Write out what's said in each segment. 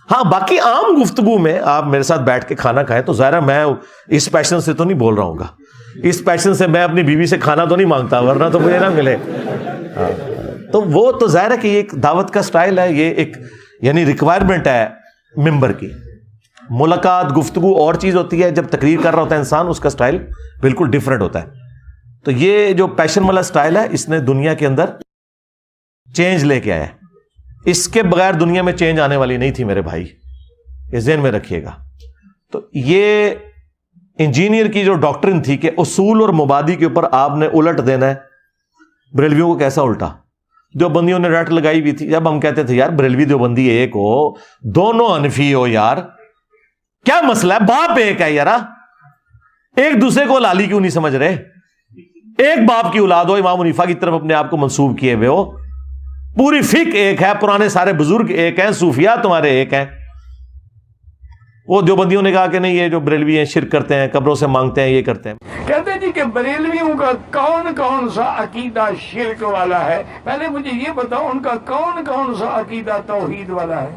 ہاں باقی عام گفتگو میں آپ میرے ساتھ بیٹھ کے کھانا کھائیں تو ظاہر ہے میں اس پیشن سے تو نہیں بول رہا ہوں گا, اس پیشن سے میں اپنی بیوی سے کھانا تو نہیں مانگتا, ورنہ تو مجھے نہ ملے. تو وہ تو ظاہر ہے کہ یہ ایک دعوت کا سٹائل ہے, یہ ایک یعنی ریکوائرمنٹ ہے ممبر کی. ملاقات گفتگو اور چیز ہوتی ہے, جب تقریر کر رہا ہوتا ہے انسان اس کا سٹائل بالکل ڈیفرنٹ ہوتا ہے. تو یہ جو پیشن والا سٹائل ہے اس نے دنیا کے اندر چینج لے کے آیا ہے, اس کے بغیر دنیا میں چینج آنے والی نہیں تھی میرے بھائی, یہ ذہن میں رکھیے گا. تو یہ انجینئر کی جو ڈاکٹرن تھی کہ اصول اور مبادی کے اوپر آپ نے الٹ دینا ہے, بریلویوں کو کیسا الٹا؟ دیوبندیوں نے رٹ لگائی بھی تھی. جب ہم کہتے تھے یار بریلوی دیوبندی ایک ہو, دونوں حنفی ہو, یار کیا مسئلہ ہے, باپ ایک ہے یار, ایک دوسرے کو لالی کیوں نہیں سمجھ رہے؟ ایک باپ کی اولاد ہو, امام حنیفہ کی طرف اپنے آپ کو منسوب کیے ہوئے ہو, پوری فقہ ایک ہے, پرانے سارے بزرگ ایک ہیں, صوفیاء تمہارے ایک ہیں. وہ دیوبندیوں نے کہا کہ نہیں یہ جو بریلوی ہیں شرک کرتے ہیں, قبروں سے مانگتے ہیں, یہ کرتے ہیں. کہتے جی کہ بریلویوں کا کون کون سا عقیدہ شرک والا ہے؟ پہلے مجھے یہ بتاؤ ان کا کون کون سا عقیدہ توحید والا ہے؟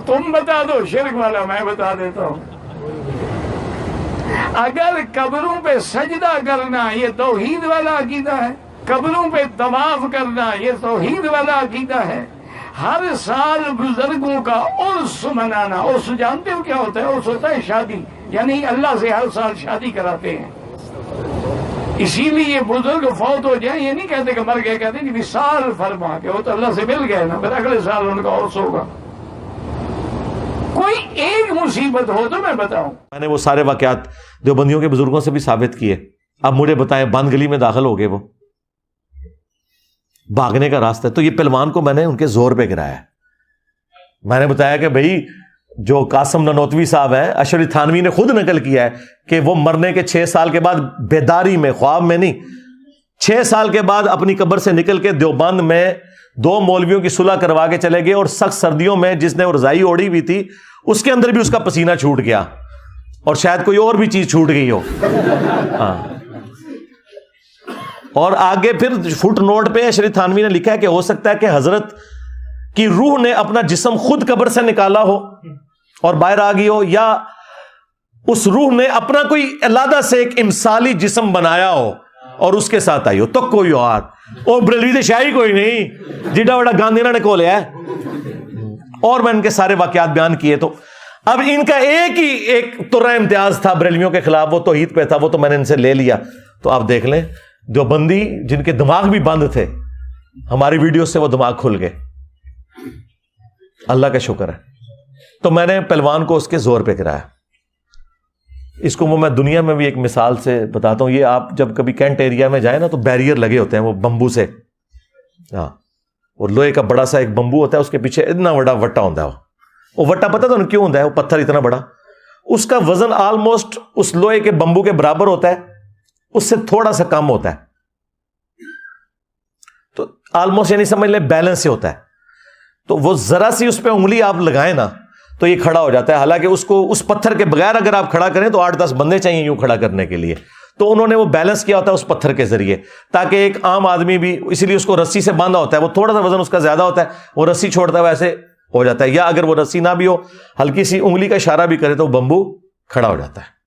تم بتا دو شرک والا, میں بتا دیتا ہوں. اگر قبروں پہ سجدہ کرنا یہ توحید والا عقیدہ ہے, قبروں پہ طواف کرنا یہ توحید والا عقیدہ ہے, ہر سال بزرگوں کا عرس منانا, عرس جانتے ہو کیا ہوتا ہے؟ عرس ہوتا ہے شادی, یعنی اللہ سے ہر سال شادی کراتے ہیں. اسی لیے بزرگ فوت ہو جائیں یہ نہیں کہتے کہ مر گئے, کہتے ہیں کہ وصال فرما کے وہ تو اللہ سے مل گئے نا, پھر اگلے سال ان کا عرس ہوگا. کوئی ایک مصیبت ہو تو میں بتاؤں. میں نے وہ سارے واقعات دیوبندیوں کے بزرگوں سے بھی ثابت کیے. اب مجھے بتائیں بند گلی میں داخل ہو گئے, وہ بھاگنے کا راستہ ہے. تو یہ پہلوان کو میں نے ان کے زور پہ گرایا. میں نے بتایا کہ بھائی جو قاسم ننوتوی صاحب ہیں, اشرف تھانوی نے خود نقل کیا ہے کہ وہ مرنے کے 6 سال کے بعد بیداری میں, خواب میں نہیں, 6 سال کے بعد اپنی قبر سے نکل کے دیوبند میں 2 مولویوں کی صلح کروا کے چلے گئے, اور سخت سردیوں میں جس نے وہ رضائی اوڑی ہوئی تھی اس کے اندر بھی اس کا پسینہ چھوٹ گیا, اور شاید کوئی اور بھی چیز چھوٹ گئی ہو. ہاں, اور آگے پھر فٹ نوٹ پہ اشرف تھانوی نے لکھا ہے کہ ہو سکتا ہے کہ حضرت کی روح نے اپنا جسم خود قبر سے نکالا ہو اور باہر آ گئی ہو, یا اس روح نے اپنا کوئی علیحدہ سے ایک امثالی جسم بنایا ہو اور اس کے ساتھ آئی ہو. تو کوئی اور بریلوی سے شاہی کوئی نہیں, جیڈا وڈا گاندھی نے کھو لیا ہے. اور میں ان کے سارے واقعات بیان کیے. تو اب ان کا ایک ترہ امتیاز تھا بریلویوں کے خلاف, وہ توحید پہ تھا, وہ تو میں نے ان سے لے لیا. تو آپ دیکھ لیں جو بندی جن کے دماغ بھی بند تھے, ہماری ویڈیو سے وہ دماغ کھل گئے, اللہ کا شکر ہے. تو میں نے پہلوان کو اس کے زور پہ گرایا. اس کو میں دنیا میں بھی ایک مثال سے بتاتا ہوں. یہ آپ جب کبھی کینٹ ایریا میں جائیں نا تو بیریئر لگے ہوتے ہیں وہ بمبو سے, ہاں, اور لوہے کا بڑا سا ایک بمبو ہوتا ہے, اس کے پیچھے اتنا بڑا وٹا ہوتا ہے. وہ وٹا پتہ تو کیوں ہوتا ہے, وہ پتھر اتنا بڑا, اس کا وزن آلموسٹ اس لوہے کے بمبو کے برابر ہوتا ہے, اس سے تھوڑا سا کم ہوتا ہے. تو آلموسٹ یعنی سمجھ لیں بیلنس سے ہوتا ہے. تو وہ ذرا سی اس پہ انگلی آپ لگائیں نا تو یہ کھڑا ہو جاتا ہے. حالانکہ اس کو اس پتھر کے بغیر اگر آپ کھڑا کریں تو 8-10 بندے چاہیے یوں کھڑا کرنے کے لیے. تو انہوں نے وہ بیلنس کیا ہوتا ہے اس پتھر کے ذریعے, تاکہ ایک عام آدمی بھی, اسی لیے اس کو رسی سے باندھا ہوتا ہے, وہ تھوڑا سا وزن اس کا زیادہ ہوتا ہے, وہ رسی چھوڑتا ہے ویسے ہو جاتا ہے. یا اگر وہ رسی نہ بھی ہو, ہلکی سی انگلی کا اشارہ بھی کرے تو وہ بمبو کھڑا ہو جاتا ہے.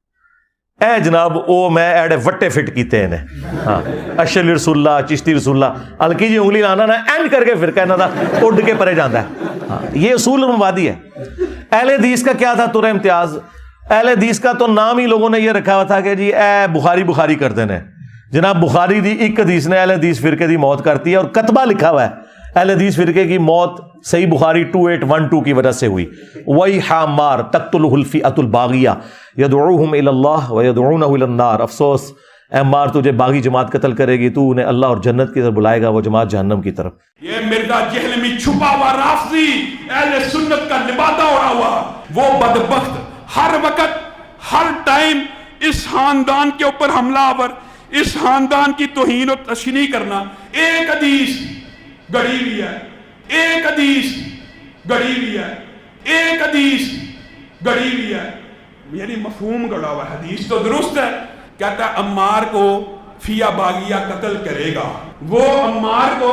اے جناب او میں ایڈے وٹے فٹ کیتے ہیں. ہاں, اشلی رسول اللہ, چشتی رسول اللہ, ہلکی جی انگلی لانا نا اینڈ کر کے فرقہ انہاں دا اڈ کے پرے جاتا ہے. ہاں, یہ اصول مبادی ہے. اہل حدیث کا کیا تھا ترہ امتیاز؟ اہل حدیث کا تو نام ہی لوگوں نے یہ رکھا ہوا تھا کہ جی اے بخاری کرتے ہیں. جناب بخاری دی ایک حدیث نے اہل حدیث فرقے دی موت کرتی ہے, اور کتبہ لکھا ہوا ہے اہل حدیث فرقے کی موت صحیح بخاری 2812 کی وجہ سے ہوئی. وَيْحَ عَمَّارَ تَقْتُلُهُ الْفِئَةُ الْبَاغِيَّةُ يَدْعُوهُمْ إِلَى اللَّهِ وَيَدْعُونَهُ إِلَى النَّارِ. افسوس اے عمار, تجھے باغی جماعت قتل کرے گی, تو انہیں اللہ اور جنت کی طرف بلائے گا, وہ جماعت جہنم کی طرف. یہ مرزا جہل میں چھپا ہوا رافضی اہل سنت کا لبادہ اڑا ہوا وہ بدبخت ہر وقت ہر ٹائم اس خاندان کے اوپر حملہ آور, اس خاندان کی توہین و تشنیع کرنا. ایک حدیث گڑی ہوئی ہے, ایک حدیث گڑی ہوئی ہے, ایک حدیث گڑی ہوئی ہے, یعنی مفہوم گڑا ہوا. حدیث تو درست ہے, کہتا ہے عمار کو فیہ باغیہ قتل کرے گا, وہ عمار کو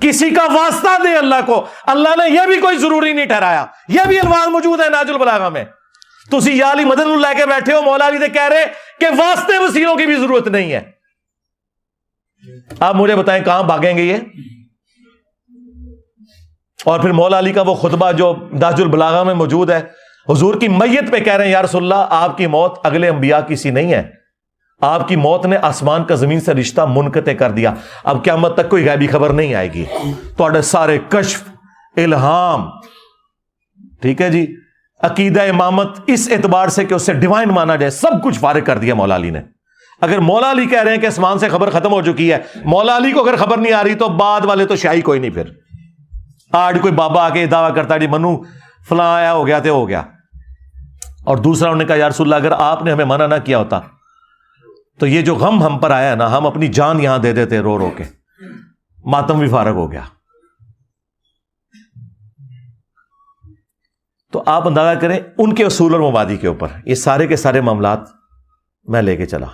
کسی کا واسطہ دے اللہ کو، اللہ نے یہ بھی کوئی ضروری نہیں ٹھہرایا. یہ بھی الفاظ موجود ہے نہج البلاغہ میں. تسی یا علی مدد لے کے بیٹھے ہو، مولا علی نے کہہ رہے کہ واسطے وسیلوں کی بھی ضرورت نہیں ہے. آپ مجھے بتائیں کہاں بھاگیں گے یہ؟ اور پھر مولا علی کا وہ خطبہ جو نہج البلاغہ میں موجود ہے، حضور کی میت پہ کہہ رہے ہیں یا رسول اللہ آپ کی موت اگلے انبیاء کی سی نہیں ہے، آپ کی موت نے آسمان کا زمین سے رشتہ منقطع کر دیا، اب قیامت تک کوئی غیبی خبر نہیں آئے گی. تواڈے سارے کشف، الہام، ٹھیک ہے جی، عقیدہ امامت اس اعتبار سے کہ اسے ڈیوائن مانا جائے، سب کچھ فارغ کر دیا مولا علی نے. اگر مولا علی کہہ رہے ہیں کہ آسمان سے خبر ختم ہو چکی ہے، مولا علی کو اگر خبر نہیں آ رہی تو بعد والے تو شاہی کوئی نہیں. پھر آج کوئی بابا آ کے دعویٰ کرتا ہے جی منو فلاں آیا ہو گیا تو ہو گیا. اور دوسرا انہوں نے کہا یا رسول اللہ اگر آپ نے ہمیں منع نہ کیا ہوتا تو یہ جو غم ہم پر آیا نا، ہم اپنی جان یہاں دے دیتے رو رو کے، ماتم بھی فارغ ہو گیا. تو آپ اندازہ کریں ان کے اصول اور مبادی کے اوپر یہ سارے کے سارے معاملات میں لے کے چلا.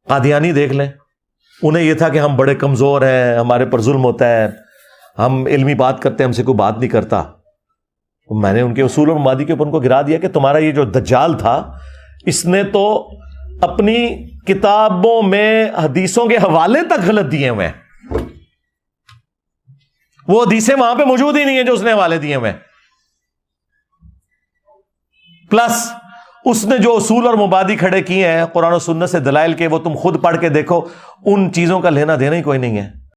قادیانی دیکھ لیں، انہیں یہ تھا کہ ہم بڑے کمزور ہیں، ہمارے پر ظلم ہوتا ہے، ہم علمی بات کرتے ہیں، ہم سے کوئی بات نہیں کرتا. میں نے ان کے اصول اور مبادی کے اوپر ان کو گرا دیا کہ تمہارا یہ جو دجال تھا اس نے تو اپنی کتابوں میں حدیثوں کے حوالے تک غلط دیے ہوئے ہیں، وہ حدیثیں وہاں پہ موجود ہی نہیں ہیں جو اس نے حوالے دیے ہوئے ہیں. پلس اس نے جو اصول اور مبادی کھڑے کیے ہیں قرآن و سنت سے دلائل کے، وہ تم خود پڑھ کے دیکھو، ان چیزوں کا لینا دینا ہی کوئی نہیں ہے.